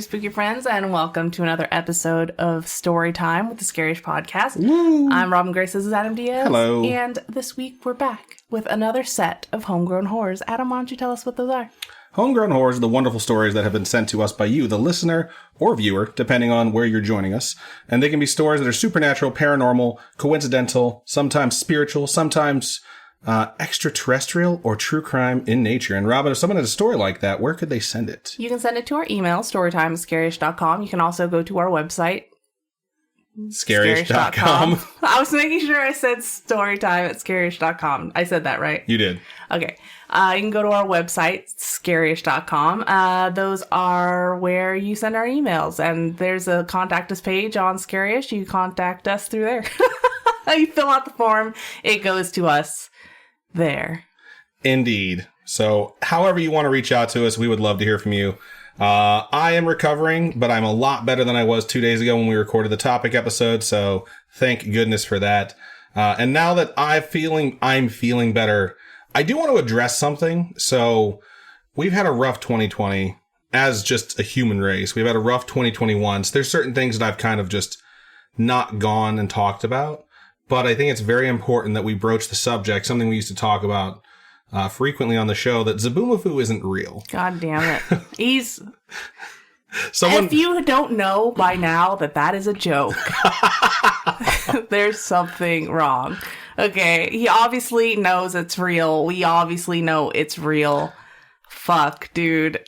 your spooky friends, and welcome to another episode of Storytime with the Scariest Podcast. Woo. I'm Robin Grace. This is Adam Diaz. Hello. And this week we're back with another set of homegrown horrors. Adam, why don't you tell us what those are? Homegrown horrors are the wonderful stories that have been sent to us by you, the listener or viewer, depending on where you're joining us. And they can be stories that are supernatural, paranormal, coincidental, sometimes spiritual, sometimes extraterrestrial, or true crime in nature. And Robin, if someone had a story like that, where could they send it? You can send it to our email, storytime@scariest.com. You can also go to our website, Scariest.com. I was making sure I said storytime@scariest.com. I said that right? You did. Okay. You can go to our website, scariest.com. Those are where you send our emails. And there's a contact us page on Scariest. You contact us through there. You fill out the form. It goes to us there. Indeed. So however you want to reach out to us, we would love to hear from you. I am recovering, but I'm a lot better than I was 2 days ago when we recorded the topic episode. So thank goodness for that. And now that I'm feeling better, I do want to address something. So we've had a rough 2020 as just a human race. We've had a rough 2021. So there's certain things that I've kind of just not gone and talked about. But I think it's very important that we broach the subject, something we used to talk about frequently on the show, that Zaboomafoo isn't real. God damn it. If you don't know by now that is a joke, there's something wrong. Okay, he obviously knows it's real. We obviously know it's real. Fuck, dude.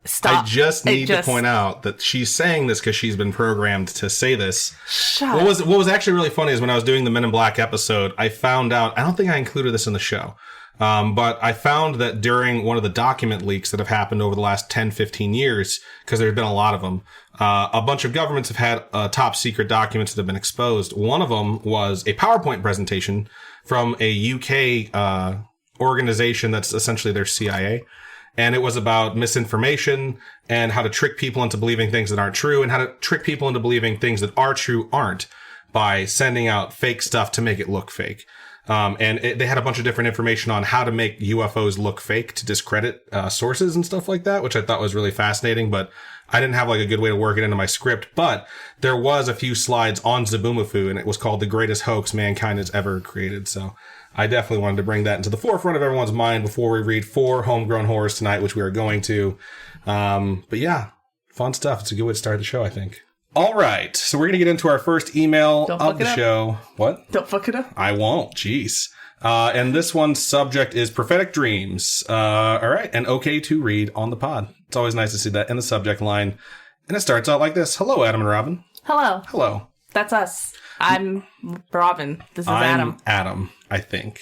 Stop. I just need to point out that she's saying this because she's been programmed to say this. Shut up. What was actually really funny is when I was doing the Men in Black episode, I found out, I don't think I included this in the show, but I found that during one of the document leaks that have happened over the last 10, 15 years, because there's been a lot of them, a bunch of governments have had top secret documents that have been exposed. One of them was a PowerPoint presentation from a UK organization that's essentially their CIA. And it was about misinformation and how to trick people into believing things that aren't true, and how to trick people into believing things that are true aren't, by sending out fake stuff to make it look fake. They had a bunch of different information on how to make UFOs look fake to discredit sources and stuff like that, which I thought was really fascinating, but I didn't have like a good way to work it into my script. But there was a few slides on Zaboomafoo, and it was called The Greatest Hoax Mankind Has Ever Created. So I definitely wanted to bring that into the forefront of everyone's mind before we read 4 homegrown horrors tonight, which we are going to. But yeah, fun stuff. It's a good way to start the show, I think. All right. So we're going to get into our first email of the show. What? Don't fuck it up. I won't. Jeez. And this one's subject is prophetic dreams. All right. And okay to read on the pod. It's always nice to see that in the subject line. And it starts out like this. Hello, Adam and Robin. Hello. Hello. That's us. I'm Robin. This is Adam. Adam, I think.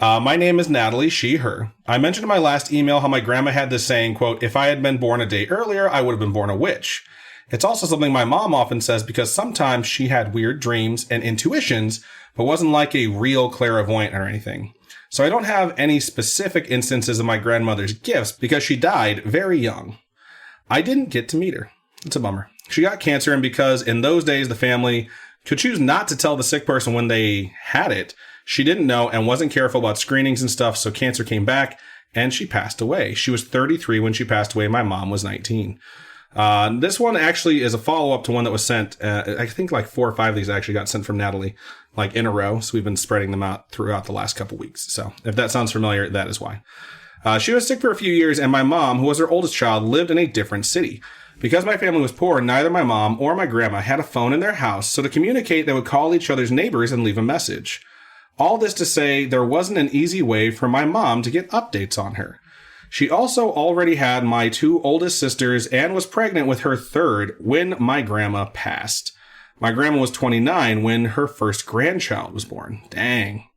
My name is Natalie, she, her. I mentioned in my last email how my grandma had this saying, quote, if I had been born a day earlier, I would have been born a witch. It's also something my mom often says because sometimes she had weird dreams and intuitions, but wasn't like a real clairvoyant or anything. So I don't have any specific instances of my grandmother's gifts because she died very young. I didn't get to meet her. It's a bummer. She got cancer, and because in those days the family could choose not to tell the sick person when they had it, she didn't know and wasn't careful about screenings and stuff, so cancer came back and she passed away. She was 33 when she passed away. My mom was 19. This one actually is a follow-up to one that was sent. I think like 4 or 5 of these actually got sent from Natalie, like in a row. So we've been spreading them out throughout the last couple weeks. So if that sounds familiar, that is why. She was sick for a few years, and my mom, who was her oldest child, lived in a different city. Because my family was poor, neither my mom or my grandma had a phone in their house, so to communicate, they would call each other's neighbors and leave a message. All this to say, there wasn't an easy way for my mom to get updates on her. She also already had my 2 oldest sisters and was pregnant with her 3rd when my grandma passed. My grandma was 29 when her first grandchild was born. Dang.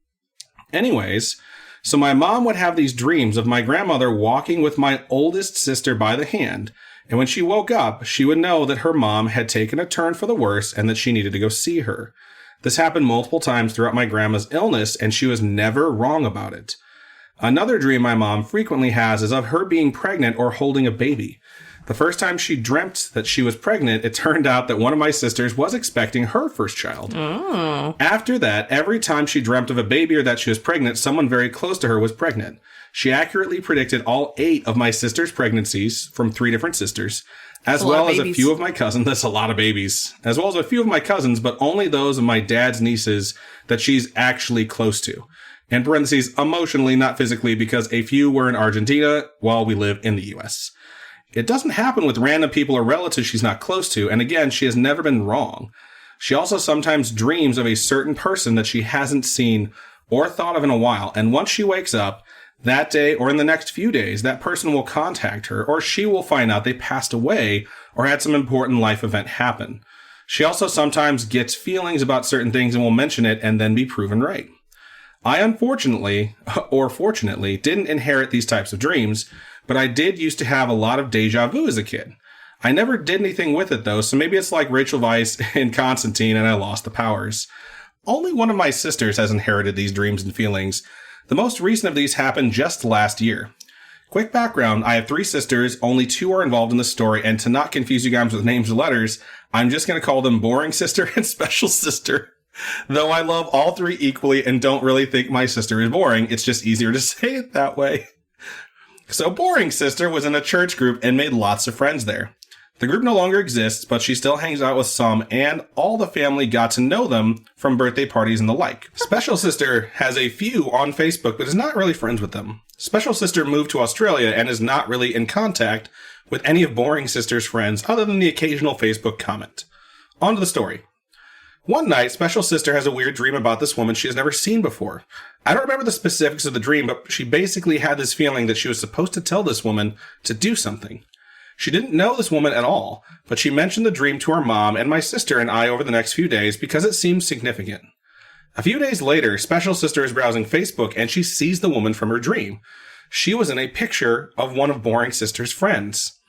Anyways, so my mom would have these dreams of my grandmother walking with my oldest sister by the hand, and when she woke up, she would know that her mom had taken a turn for the worse and that she needed to go see her. This happened multiple times throughout my grandma's illness, and she was never wrong about it. Another dream my mom frequently has is of her being pregnant or holding a baby. The first time she dreamt that she was pregnant, it turned out that one of my sisters was expecting her first child. Oh. After that, every time she dreamt of a baby or that she was pregnant, someone very close to her was pregnant. She accurately predicted all 8 of my sister's pregnancies from 3 different sisters, as well as a few of my cousins. That's a lot of babies. As well as a few of my cousins, but only those of my dad's nieces that she's actually close to. In parentheses, emotionally, not physically, because a few were in Argentina while we live in the U.S. It doesn't happen with random people or relatives she's not close to, and again, she has never been wrong. She also sometimes dreams of a certain person that she hasn't seen or thought of in a while, and once she wakes up, that day or in the next few days, that person will contact her, or she will find out they passed away or had some important life event happen. She also sometimes gets feelings about certain things and will mention it and then be proven right. I unfortunately, or fortunately, didn't inherit these types of dreams, but I did used to have a lot of deja vu as a kid. I never did anything with it though, so maybe it's like Rachel Weisz in Constantine and I lost the powers. Only one of my sisters has inherited these dreams and feelings. The most recent of these happened just last year. Quick background, I have 3 sisters, only 2 are involved in the story, and to not confuse you guys with names or letters, I'm just going to call them Boring Sister and Special Sister. Though I love all 3 equally and don't really think my sister is boring, it's just easier to say it that way. So Boring Sister was in a church group and made lots of friends there. The group no longer exists, but she still hangs out with some, and all the family got to know them from birthday parties and the like. Special Sister has a few on Facebook, but is not really friends with them. Special Sister moved to Australia and is not really in contact with any of Boring Sister's friends other than the occasional Facebook comment. On to the story. One night, Special Sister has a weird dream about this woman she has never seen before. I don't remember the specifics of the dream, but she basically had this feeling that she was supposed to tell this woman to do something. She didn't know this woman at all, but she mentioned the dream to her mom and my sister and I over the next few days because it seemed significant. A few days later, Special Sister is browsing Facebook and she sees the woman from her dream. She was in a picture of one of Boring Sister's friends.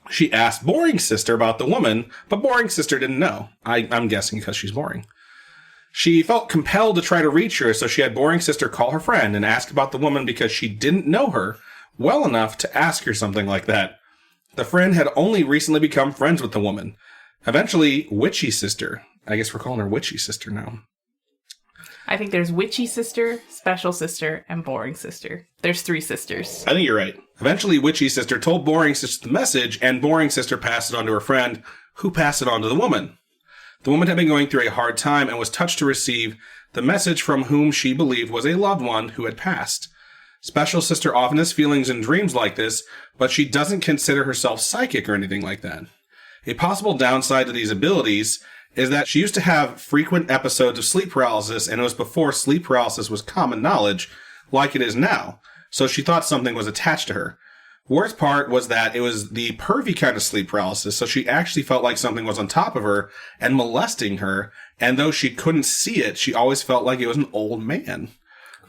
She asked Boring Sister about the woman, but Boring Sister didn't know. I'm guessing because she's boring. She felt compelled to try to reach her, so she had Boring Sister call her friend and ask about the woman because she didn't know her well enough to ask her something like that. The friend had only recently become friends with the woman. Eventually, Witchy Sister. I guess we're calling her Witchy Sister now. I think there's Witchy Sister, Special Sister, and Boring Sister. There's 3 sisters. I think you're right. Eventually, Witchy Sister told Boring Sister the message, and Boring Sister passed it on to her friend, who passed it on to the woman. The woman had been going through a hard time and was touched to receive the message from whom she believed was a loved one who had passed. Special Sister often has feelings and dreams like this, but she doesn't consider herself psychic or anything like that. A possible downside to these abilities is that she used to have frequent episodes of sleep paralysis, and it was before sleep paralysis was common knowledge, like it is now, so she thought something was attached to her. Worst part was that it was the pervy kind of sleep paralysis, so she actually felt like something was on top of her and molesting her, and though she couldn't see it, she always felt like it was an old man.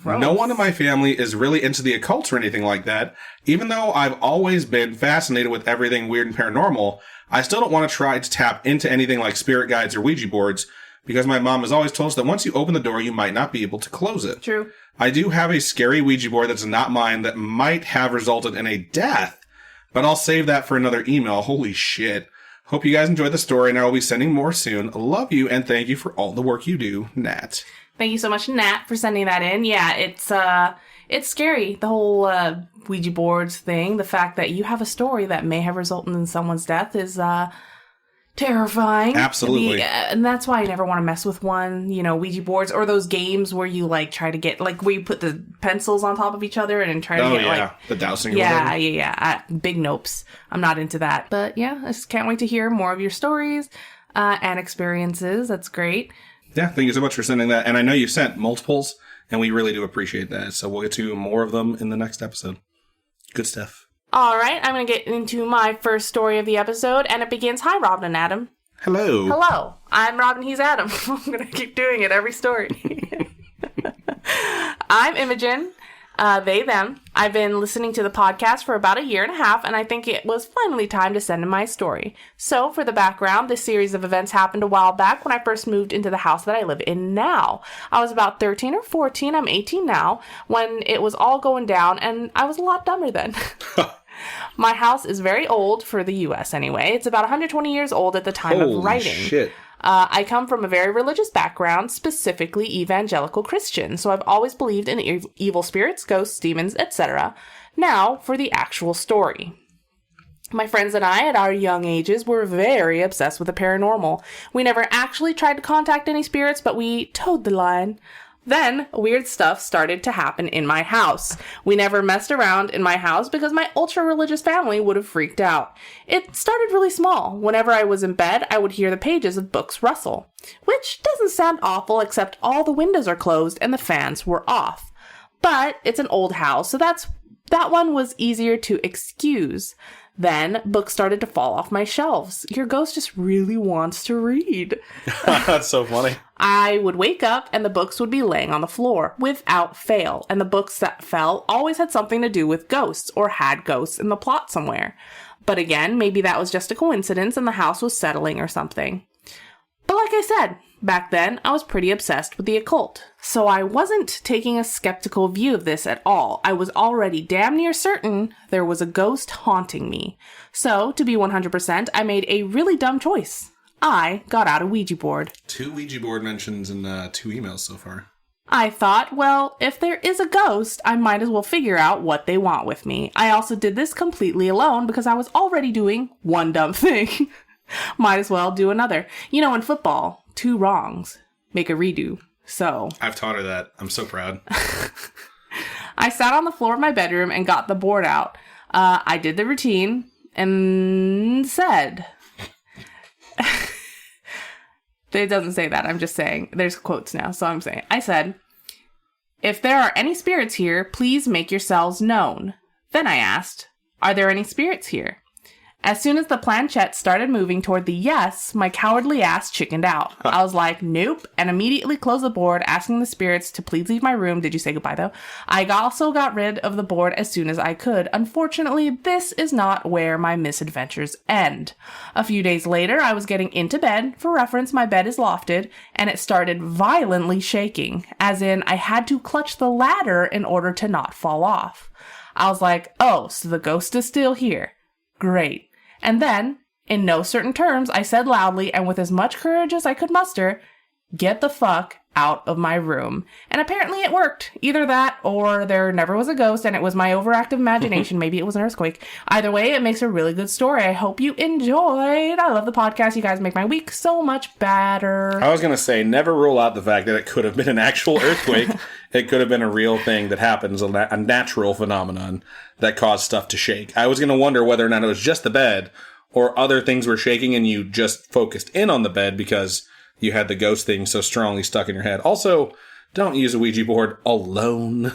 Gross. No one in my family is really into the occult or anything like that. Even though I've always been fascinated with everything weird and paranormal, I still don't want to try to tap into anything like spirit guides or Ouija boards, because my mom has always told us that once you open the door, you might not be able to close it. True. I do have a scary Ouija board that's not mine that might have resulted in a death, but I'll save that for another email. Holy shit. Hope you guys enjoyed the story, and I will be sending more soon. Love you, and thank you for all the work you do, Nat. Thank you so much, Nat, for sending that in. Yeah, it's scary, the whole Ouija boards thing. The fact that you have a story that may have resulted in someone's death is terrifying. Absolutely. And that's why I never want to mess with one, Ouija boards or those games where you try to get, where you put the pencils on top of each other and try to get the dowsing. Yeah. Big nopes. I'm not into that. But yeah, I just can't wait to hear more of your stories and experiences. That's great. Yeah, thank you so much for sending that. And I know you sent multiples, and we really do appreciate that. So we'll get to more of them in the next episode. Good stuff. All right, I'm going to get into my first story of the episode, and it begins, Hi, Robin and Adam. Hello. Hello. I'm Robin, he's Adam. I'm going to keep doing it every story. I'm Imogen. They, them. I've been listening to the podcast for about 1.5 years, and I think it was finally time to send in my story. So, for the background, this series of events happened a while back when I first moved into the house that I live in now. I was about 13 or 14, I'm 18 now, when it was all going down, and I was a lot dumber then. My house is very old for the U.S. anyway. It's about 120 years old at the time of writing. Holy shit. I come from a very religious background, specifically evangelical Christian, so I've always believed in evil spirits, ghosts, demons, etc. Now, for the actual story. My friends and I, at our young ages, were very obsessed with the paranormal. We never actually tried to contact any spirits, but we towed the line. Then, weird stuff started to happen in my house. We never messed around in my house because my ultra-religious family would have freaked out. It started really small. Whenever I was in bed, I would hear the pages of books rustle. Which doesn't sound awful, except all the windows are closed and the fans were off. But it's an old house, so that one was easier to excuse. Then, books started to fall off my shelves. Your ghost just really wants to read. That's so funny. I would wake up and the books would be laying on the floor without fail. And the books that fell always had something to do with ghosts or had ghosts in the plot somewhere. But again, maybe that was just a coincidence and the house was settling or something. But like I said, back then I was pretty obsessed with the occult. So I wasn't taking a skeptical view of this at all. I was already damn near certain there was a ghost haunting me. So, to be 100%, I made a really dumb choice. I got out a Ouija board. 2 Ouija board mentions in 2 emails so far. I thought, well, if there is a ghost, I might as well figure out what they want with me. I also did this completely alone because I was already doing one dumb thing. Might as well do another. You know, in football, 2 wrongs make a redo. So I've taught her that. I'm so proud. I sat on the floor of my bedroom and got the board out. I did the routine and said... It doesn't say that. I'm just saying. There's quotes now, so I'm saying. I said, if there are any spirits here, please make yourselves known. Then I asked, are there any spirits here? As soon as the planchette started moving toward the yes, my cowardly ass chickened out. I was like, nope, and immediately closed the board, asking the spirits to please leave my room. Did you say goodbye, though? I also got rid of the board as soon as I could. Unfortunately, this is not where my misadventures end. A few days later, I was getting into bed. For reference, my bed is lofted, and it started violently shaking, as in I had to clutch the ladder in order to not fall off. I was like, oh, so the ghost is still here. Great. And then, in no certain terms, I said loudly and with as much courage as I could muster, get the fuck out of my room. And apparently it worked. Either that or there never was a ghost and it was my overactive imagination. Maybe it was an earthquake. Either way, it makes a really good story. I hope you enjoyed. I love the podcast. You guys make my week so much better. I was going to say, never rule out the fact that it could have been an actual earthquake. It could have been a real thing that happens, a natural phenomenon that caused stuff to shake. I was going to wonder whether or not it was just the bed or other things were shaking and you just focused in on the bed because you had the ghost thing so strongly stuck in your head. Also, don't use a Ouija board alone.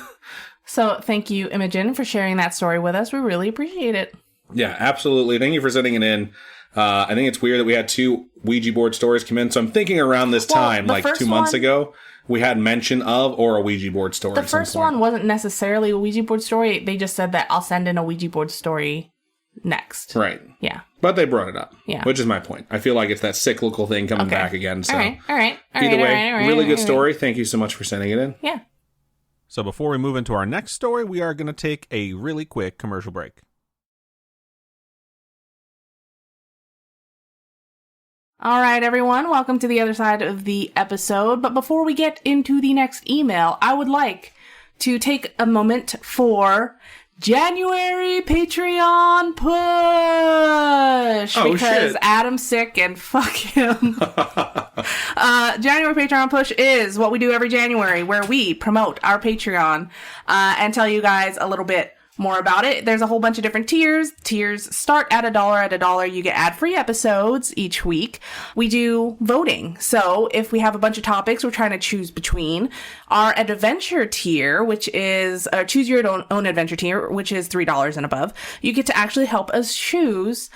So thank you, Imogen, for sharing that story with us. We really appreciate it. Yeah, absolutely. Thank you for sending it in. I think it's weird that we had 2 Ouija board stories come in. So I'm thinking around this time, like 2 months ago, we had mention of or a Ouija board story. The first one wasn't necessarily a Ouija board story. They just said that I'll send in a Ouija board story next. Right. Yeah. But they brought it up. Yeah. Which is my point. I feel like it's that cyclical thing coming back again. So All right. Either way, really good story. Thank you so much for sending it in. Yeah. So before we move into our next story, we are going to take a really quick commercial break. All right, everyone. Welcome to the other side of the episode. But before we get into the next email, I would like to take a moment for January Patreon push. Because Adam's sick and fuck him. January Patreon push is what we do every January, where we promote our Patreon and tell you guys a little bit more about it. There's a whole bunch of different tiers. Tiers start at $1. At $1, you get ad-free episodes each week. We do voting. So if we have a bunch of topics we're trying to choose between, our adventure tier, which is choose your own adventure tier, which is $3 and above, you get to actually help us choose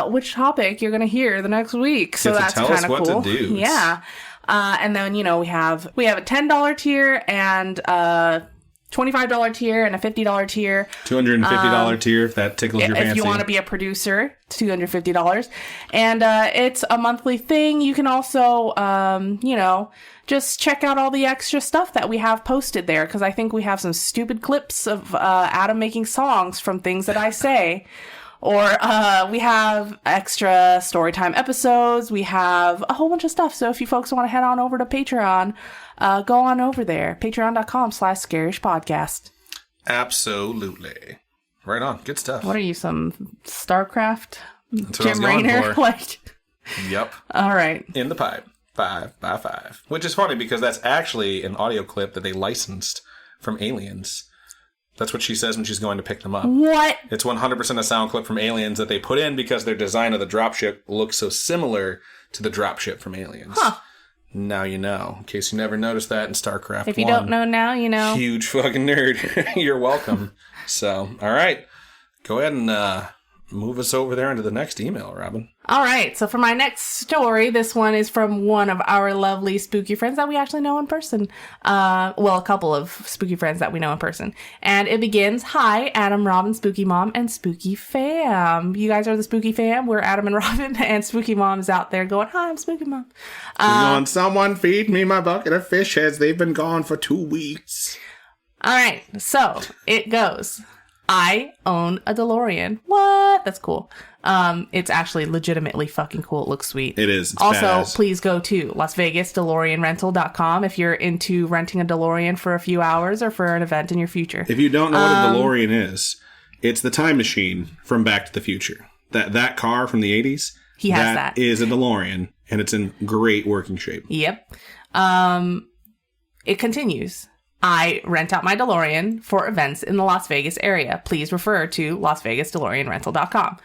which topic you're going to hear the next week. So that's kind of cool. To do. Yeah. And then, we have a $10 tier and $25 tier and a $50 tier. $250 tier if that tickles your fancy. If you want to be a producer, $250. And it's a monthly thing. You can also, just check out all the extra stuff that we have posted there, because I think we have some stupid clips of Adam making songs from things that I say. Or we have extra Storytime episodes. We have a whole bunch of stuff. So if you folks want to head on over to Patreon, go on over there. Patreon.com/scarishpodcast. Absolutely. Right on. Good stuff. What are you, some StarCraft That's what Jim I was going Raynor? for. Like, Yep. all right. In the pipe. 5x5. Which is funny because that's actually an audio clip that they licensed from Aliens. That's what she says when she's going to pick them up. What? It's 100% a sound clip from Aliens that they put in because their design of the dropship looks so similar to the dropship from Aliens. Huh. Now you know. In case you never noticed that in StarCraft If you 1. don't know now, you know. Huge fucking nerd. You're welcome. So, all right. Go ahead and move us over there into the next email, Robin. All right. So for my next story, this one is from one of our lovely spooky friends that we actually know in person. A couple of spooky friends that we know in person. And it begins, "Hi, Adam, Robin, Spooky Mom, and Spooky Fam." You guys are the Spooky Fam. We're Adam and Robin, and Spooky Mom is out there going, "Hi, I'm Spooky Mom." Someone feed me my bucket of fish heads. They've been gone for 2 weeks. All right. So it goes. I own a DeLorean. What? That's cool. It's actually legitimately fucking cool. It looks sweet. It is. It's also, badass. Please go to Las Vegas DeLoreanRental.com if you're into renting a DeLorean for a few hours or for an event in your future. If you don't know what a DeLorean is, it's the time machine from Back to the Future. That car from the 80s. He has that. That is a DeLorean, and it's in great working shape. Yep. It continues. I rent out my DeLorean for events in the Las Vegas area. Please refer to LasVegasDeLoreanRental.com.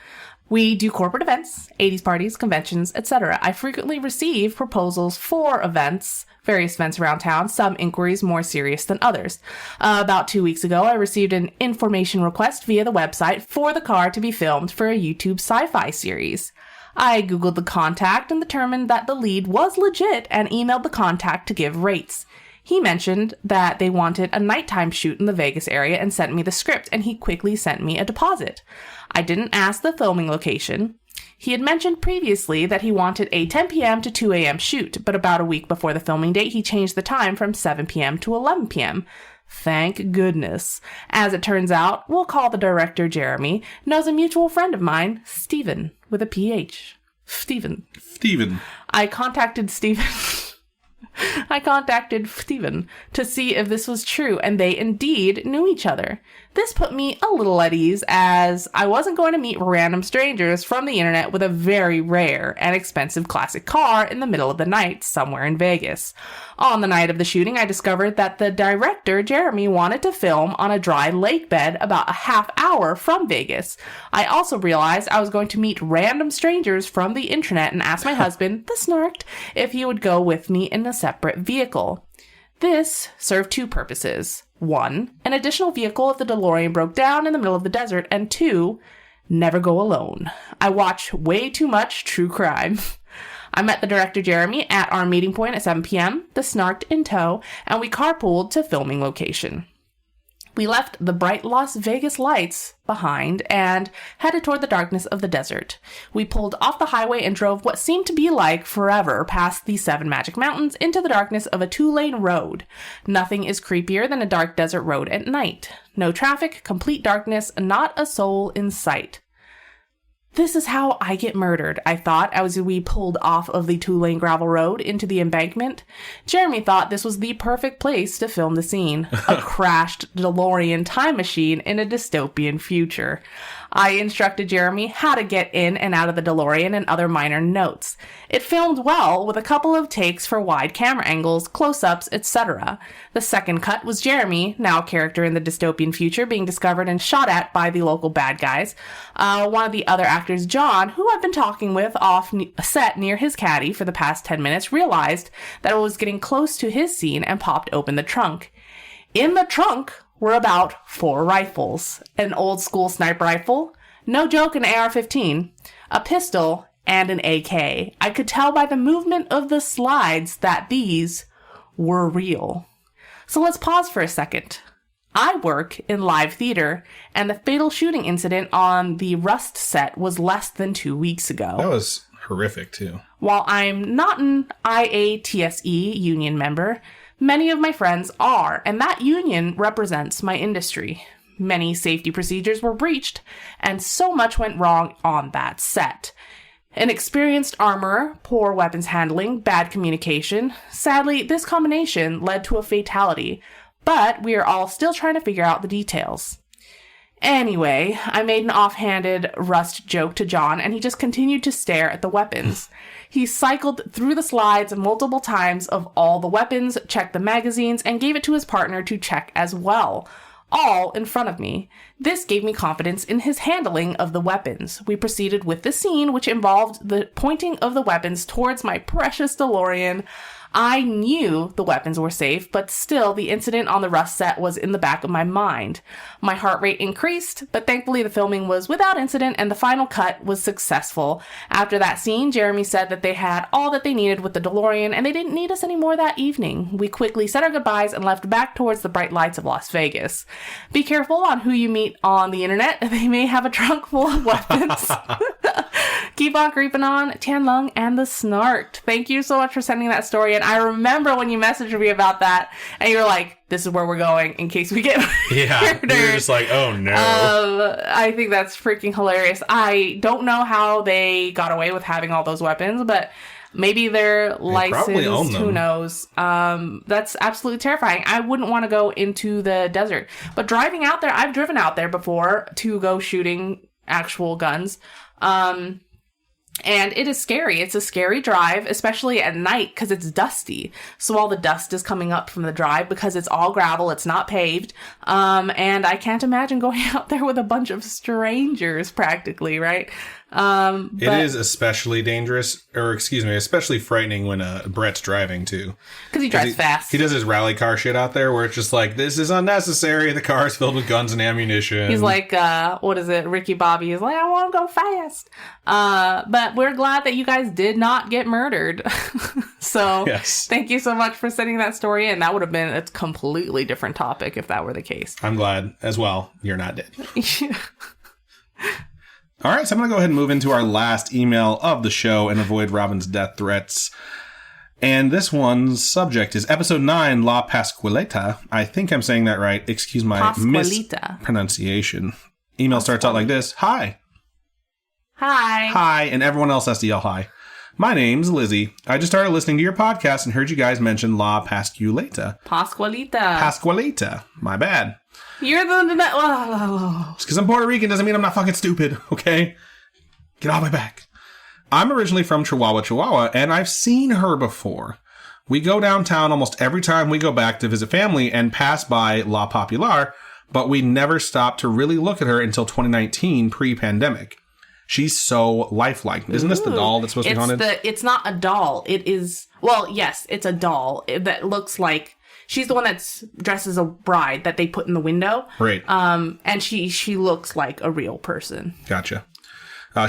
We do corporate events, 80s parties, conventions, etc. I frequently receive proposals for events, various events around town, some inquiries more serious than others. About 2 weeks ago, I received an information request via the website for the car to be filmed for a YouTube sci-fi series. I Googled the contact and determined that the lead was legit and emailed the contact to give rates. He mentioned that they wanted a nighttime shoot in the Vegas area and sent me the script, and he quickly sent me a deposit. I didn't ask the filming location. He had mentioned previously that he wanted a 10 p.m. to 2 a.m. shoot, but about a week before the filming date, he changed the time from 7 p.m. to 11 p.m. Thank goodness. As it turns out, we'll call the director Jeremy, knows a mutual friend of mine, Stephen, with a PH. Stephen. I contacted Stephen to see if this was true, and they indeed knew each other. This put me a little at ease, as I wasn't going to meet random strangers from the internet with a very rare and expensive classic car in the middle of the night somewhere in Vegas. On the night of the shooting, I discovered that the director, Jeremy, wanted to film on a dry lake bed about a half hour from Vegas. I also realized I was going to meet random strangers from the internet and asked my husband, the Snarked, if he would go with me in a separate vehicle. This served two purposes. 1, an additional vehicle if the DeLorean broke down in the middle of the desert, and 2, never go alone. I watch way too much true crime. I met the director Jeremy at our meeting point at 7 p.m., the Snarked in tow, and we carpooled to filming location. We left the bright Las Vegas lights behind and headed toward the darkness of the desert. We pulled off the highway and drove what seemed to be like forever past the 7 magic mountains into the darkness of a 2-lane road. Nothing is creepier than a dark desert road at night. No traffic, complete darkness, not a soul in sight. This is how I get murdered, I thought, as we pulled off of the 2-lane gravel road into the embankment. Jeremy thought this was the perfect place to film the scene. A crashed DeLorean time machine in a dystopian future. I instructed Jeremy how to get in and out of the DeLorean and other minor notes. It filmed well, with a couple of takes for wide camera angles, close-ups, etc. The second cut was Jeremy, now a character in the dystopian future, being discovered and shot at by the local bad guys. One of the other actors, John, who I've been talking with off set near his caddy for the past 10 minutes, realized that it was getting close to his scene and popped open the trunk. In the trunk were about 4 rifles, an old school sniper rifle, no joke an AR-15, a pistol, and an AK. I could tell by the movement of the slides that these were real. So let's pause for a second. I work in live theater, and the fatal shooting incident on the Rust set was less than 2 weeks ago. That was horrific, too. While I'm not an IATSE union member, many of my friends are, and that union represents my industry. Many safety procedures were breached, and so much went wrong on that set. Inexperienced armorer, poor weapons handling, bad communication. Sadly, this combination led to a fatality, but we are all still trying to figure out the details. Anyway, I made an offhanded Rust joke to John, and he just continued to stare at the weapons. He cycled through the slides multiple times of all the weapons, checked the magazines, and gave it to his partner to check as well. All in front of me. This gave me confidence in his handling of the weapons. We proceeded with the scene, which involved the pointing of the weapons towards my precious DeLorean. I knew the weapons were safe, but still the incident on the Rust set was in the back of my mind. My heart rate increased, but thankfully the filming was without incident and the final cut was successful. After that scene, Jeremy said that they had all that they needed with the DeLorean and they didn't need us anymore that evening. We quickly said our goodbyes and left back towards the bright lights of Las Vegas. Be careful on who you meet on the internet. They may have a trunk full of weapons. Keep on creeping on, Tianlong and the Snarked. Thank you so much for sending that story. And I remember when you messaged me about that, and you were like, this is where we're going in case we get murdered. You're just like, oh no. I think that's freaking hilarious. I don't know how they got away with having all those weapons, but maybe they're licensed. Who knows? That's absolutely terrifying. I wouldn't want to go into the desert. But driving out there, I've driven out there before to go shooting actual guns. And it is scary. It's a scary drive, especially at night because it's dusty. So all the dust is coming up from the drive because it's all gravel. It's not paved. And I can't imagine going out there with a bunch of strangers practically, right? It is especially dangerous, especially frightening when Brett's driving too. Because he drives fast. He does his rally car shit out there where it's just like, this is unnecessary. The car is filled with guns and ammunition. He's like, what is it? Ricky Bobby is like, I want to go fast. But we're glad that you guys did not get murdered. So yes. Thank you so much for sending that story in. That would have been a completely different topic if that were the case. I'm glad as well. You're not dead. All right, so I'm going to go ahead and move into our last email of the show and avoid Robin's death threats. And this one's subject is Episode 9, La Pascualita. I think I'm saying that right. Excuse my mispronunciation. Email starts out like this. Hi. Hi. Hi, and everyone else has to yell hi. My name's Lizzie. I just started listening to your podcast and heard you guys mention La Pascualita. Pascualita. My bad. You're the... Just because I'm Puerto Rican doesn't mean I'm not fucking stupid, okay? Get off my back. I'm originally from Chihuahua, and I've seen her before. We go downtown almost every time we go back to visit family and pass by La Popular, but we never stopped to really look at her until 2019, pre-pandemic. She's so lifelike. Isn't this the doll that's supposed to be haunted? It's not a doll. It is... Well, yes, it's a doll that looks like... She's the one that's dressed as a bride that they put in the window. Right. And she looks like a real person. Gotcha.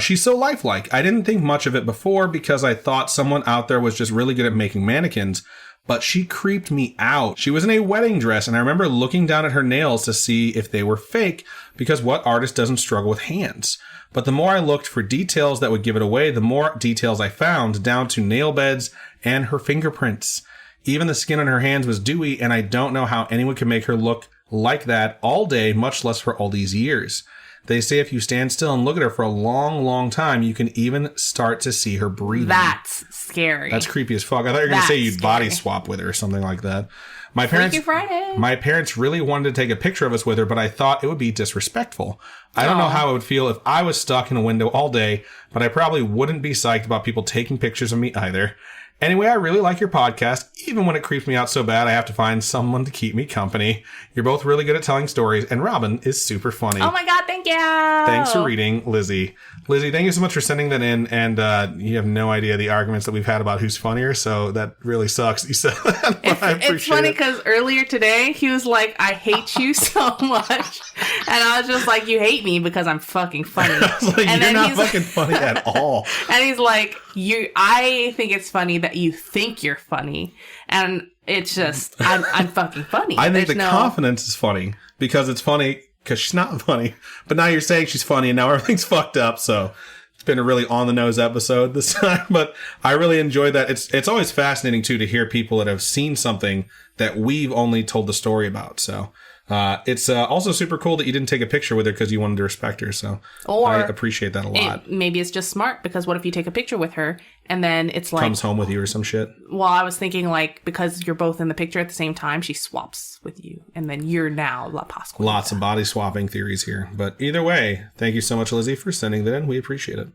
She's so lifelike. I didn't think much of it before because I thought someone out there was just really good at making mannequins, but she creeped me out. She was in a wedding dress, and I remember looking down at her nails to see if they were fake, because what artist doesn't struggle with hands? But the more I looked for details that would give it away, the more details I found, down to nail beds and her fingerprints. Even the skin on her hands was dewy, and I don't know how anyone could make her look like that all day, much less for all these years. They say if you stand still and look at her for a long, long time, you can even start to see her breathing. That's scary. That's creepy as fuck. I thought you were going to say you'd body swap with her or something like that. My parents really wanted to take a picture of us with her, but I thought it would be disrespectful. I don't know how it would feel if I was stuck in a window all day, but I probably wouldn't be psyched about people taking pictures of me either. Anyway, I really like your podcast, even when it creeps me out so bad I have to find someone to keep me company. You're both really good at telling stories, and Robin is super funny. Oh my god, thank you! Thanks for reading, Lizzie. Lizzie, thank you so much for sending that in, and you have no idea the arguments that we've had about who's funnier, so that really sucks. You said that, it's funny because earlier today, he was like, I hate you so much, and I was just like, you hate me because I'm fucking funny. I was like, and you're not fucking funny at all. And he's like, I think it's funny that you think you're funny. And It's just, I'm fucking funny. I think confidence is funny because it's funny because she's not funny. But now you're saying she's funny and now everything's fucked up. So it's been a really on the nose episode this time. But I really enjoyed that. It's always fascinating, too, to hear people that have seen something that we've only told the story about. So it's also super cool that you didn't take a picture with her because you wanted to respect her. So I appreciate that a lot. Maybe it's just smart because what if you take a picture with her and then it's like... comes home with you or some shit? Well, I was thinking like because you're both in the picture at the same time, she swaps with you and then you're now La Pascua. Lots of body swapping theories here. But either way, thank you so much, Lizzie, for sending that in. We appreciate it.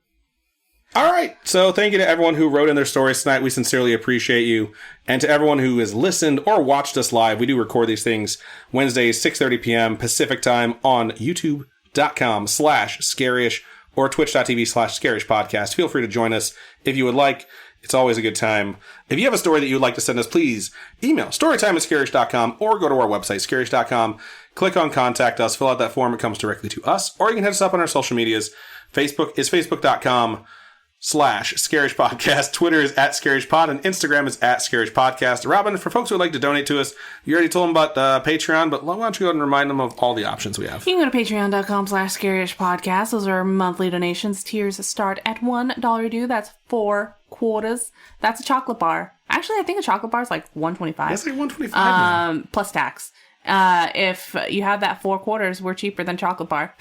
All right. So thank you to everyone who wrote in their stories tonight. We sincerely appreciate you. And to everyone who has listened or watched us live, we do record these things Wednesdays, 6:30 p.m. Pacific time on youtube.com/scarish or twitch.tv/scarish podcast. Feel free to join us if you would like. It's always a good time. If you have a story that you would like to send us, please email storytime@scarish.com or go to our website, scarish.com. Click on contact us, fill out that form. It comes directly to us. Or you can hit us up on our social medias. Facebook is facebook.com/Scarish Podcast. Twitter is @ScarishPod and Instagram is @Scarish Podcast. Robin, for folks who would like to donate to us, you already told them about Patreon, but why don't you go ahead and remind them of all the options we have? You can go to patreon.com/Scarish Podcast. Those are monthly donations. Tiers start at $1 due. That's 4 quarters. That's a chocolate bar. Actually, I think a chocolate bar is like $1.25. It's like $1.25 now. Plus tax. If you have that 4 quarters, we're cheaper than chocolate bar.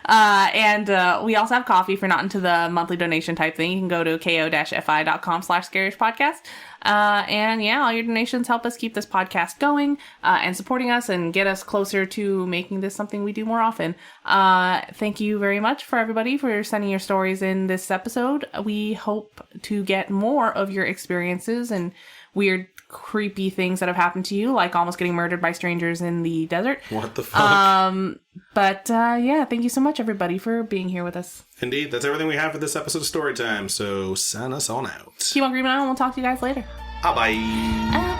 And we also have coffee if you're not into the monthly donation type thing. You can go to ko-fi.com/Scarish Podcast. And yeah, all your donations help us keep this podcast going and supporting us and get us closer to making this something we do more often. Thank you very much for everybody for sending your stories in this episode. We hope to get more of your experiences and weird, creepy things that have happened to you, like almost getting murdered by strangers in the desert. What the fuck? Yeah, thank you so much, everybody, for being here with us. Indeed, that's everything we have for this episode of Storytime, so send us on out. Keep on grieving on, and we'll talk to you guys later. Bye-bye. Bye.